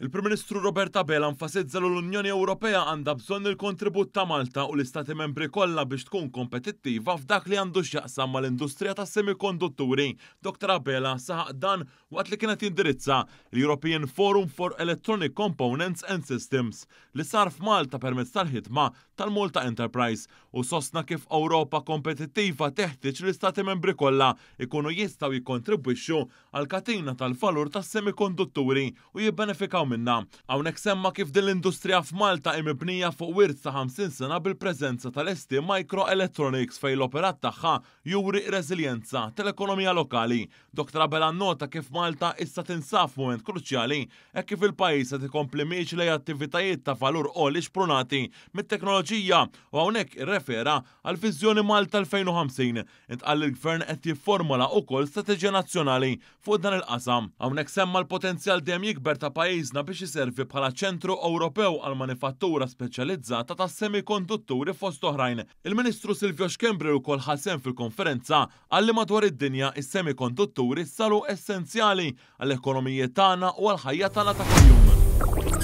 Il-Prim Ministru Robert Abela nfasizza l-Unjoni Ewropea għandha bżonn il-kontribut ta' Malta u l-Istati membri kollha biex tkun kompetittiva f'dak li għandu x'jaqsam mal-industrija tas-semikondutturi. Dr. Abela saħaq dan waqt li kienet jindirizza l-European Forum for Electronic Components and Systems li sar f'Malta permezz tal-ħidma tal-Malta Enterprise u sostna kif Ewropa kompetittiva teħtieġ l-Istati membri kollha ikunu jistgħu jikkontribwixxu għal katina tal-valur tas-semikondutturi u jibbenefikaw minna. Hawnhekk semma kif din l-industrija f'Malta mibnija fuq wirt ta' 50 sena bil-preżenza tal-ST Microelectronics fejn l-operat tagħha juri reżiljenza tal-ekonomija lokali. Dr. Abela nota kif Malta issa tinsab f'mument kruċjali hekk kif il-pajjiż qed ikompli miex lejn attivitajiet ta' valur għoli xprunati mit-teknoloġija u hawnhekk irrefera għal viżjoni Malta 2050. Intqal il-Gvern qed jifformula wkoll strateġija nazzjonali fuq dan il-qasam. Hawnhekk semma l-potenzjal dejjem jikber ta' pajjiżna biex iservi bħala ċentru Ewropew għal manifattura speċjalizzata tas semikondutturi fost oħrajn. Il-Ministru Silvio Xkembri wkoll ħasem fil-konferenza għalli madwar id-dinja is-semikondutturi saru essenzjali għall-ekonomiji tagħna u għall-ħajja tagħna ta' kuljum.